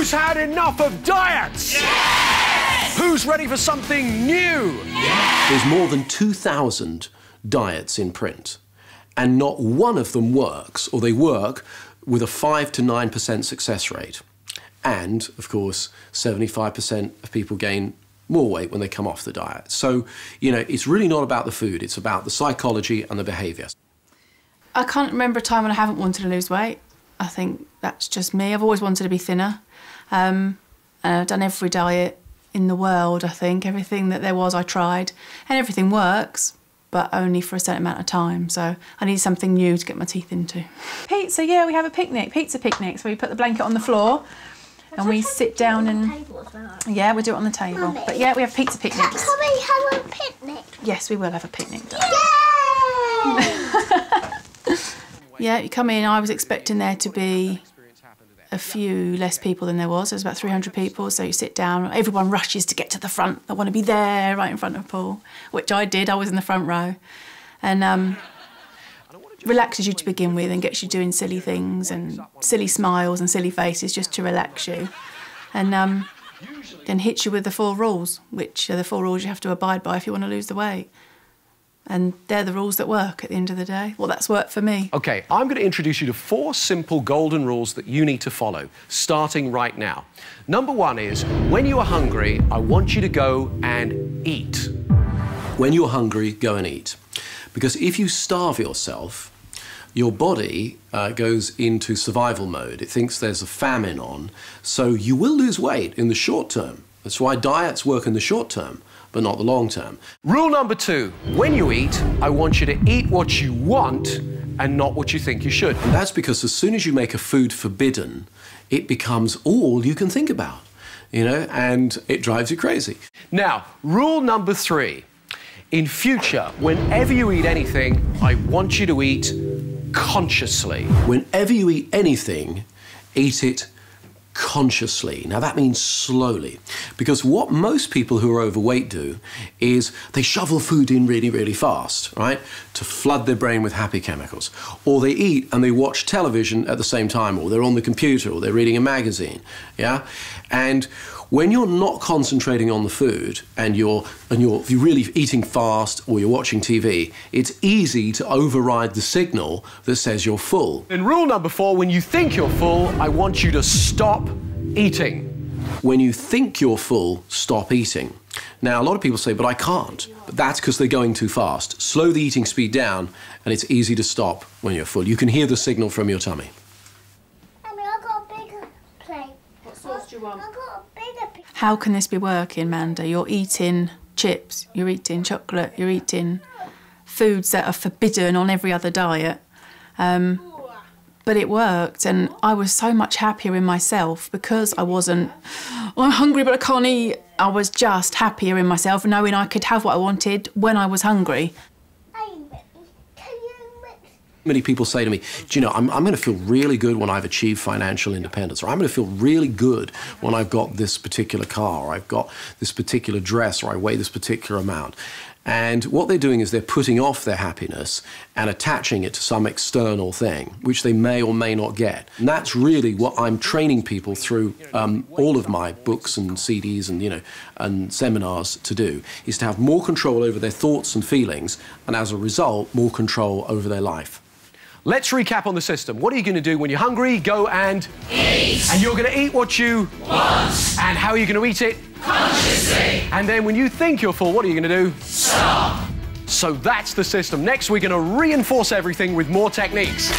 Who's had enough of diets? Yes! Who's ready for something new? Yes! There's more than 2,000 diets in print, and not one of them works, or they work with a 5 to 9% success rate. And, of course, 75% of people gain more weight when they come off the diet. So, you know, it's really not about the food, it's about the psychology and the behaviour. I can't remember a time when I haven't wanted to lose weight. I think that's just me. I've always wanted to be thinner. And I've done every diet in the world, I think. Everything that there was, I tried. And everything works, but only for a certain amount of time. So I need something new to get my teeth into. Pizza, yeah, we have a picnic, pizza picnic. So we put the blanket on the floor and we sit down and... Yeah, we do it on the table. Mummy. But yeah, we have pizza picnics. Can we have a picnic? Yes, we will have a picnic. Yeah, you come in, I was expecting there to be a few less people than there was. There was about 300 people, so you sit down, everyone rushes to get to the front. They want to be there, right in front of Paul, which I did, I was in the front row. And relaxes you to begin with and gets you doing silly things and silly smiles and silly faces just to relax you. And then hits you with the 4 rules, which are the 4 rules you have to abide by if you want to lose the weight. And they're the rules that work at the end of the day. Well, that's worked for me. OK, I'm going to introduce you to 4 simple golden rules that you need to follow, starting right now. Number 1 is, when you are hungry, I want you to go and eat. When you're hungry, go and eat. Because if you starve yourself, your body goes into survival mode. It thinks there's a famine on, so you will lose weight in the short term. That's why diets work in the short term, but not the long term. Rule number 2, when you eat, I want you to eat what you want and not what you think you should. And that's because as soon as you make a food forbidden, it becomes all you can think about, you know, and it drives you crazy. Now, rule number 3, in future, whenever you eat anything, I want you to eat consciously. Whenever you eat anything, eat it consciously. Now that means slowly, because what most people who are overweight do is they shovel food in really, really fast, right, to flood their brain with happy chemicals. Or they eat and they watch television at the same time, or they're on the computer, or they're reading a magazine, yeah? And when you're not concentrating on the food and you're really eating fast or you're watching TV, it's easy to override the signal that says you're full. And rule number 4, when you think you're full, I want you to stop eating. When you think you're full, stop eating. Now, a lot of people say, but I can't. But that's because they're going too fast. Slow the eating speed down, and it's easy to stop when you're full. You can hear the signal from your tummy. Mummy, I got a bigger plate. What sauce do you want? I got a bigger plate. How can this be working, Manda? You're eating chips, you're eating chocolate, you're eating foods that are forbidden on every other diet. But it worked, and I was so much happier in myself because I wasn't, I'm hungry but I can't eat. I was just happier in myself, knowing I could have what I wanted when I was hungry. Many people say to me, do you know, I'm going to feel really good when I've achieved financial independence, or I'm going to feel really good when I've got this particular car, or I've got this particular dress, or I weigh this particular amount. And what they're doing is they're putting off their happiness and attaching it to some external thing, which they may or may not get. And that's really what I'm training people through all of my books and CDs and, you know, and seminars to do, is to have more control over their thoughts and feelings, and as a result, more control over their life. Let's recap on the system. What are you going to do when you're hungry? Go and Eat. And you're going to eat what you Want. And how are you going to eat it? Consciously. And then when you think you're full, what are you going to do? Stop. So that's the system. Next, we're going to reinforce everything with more techniques.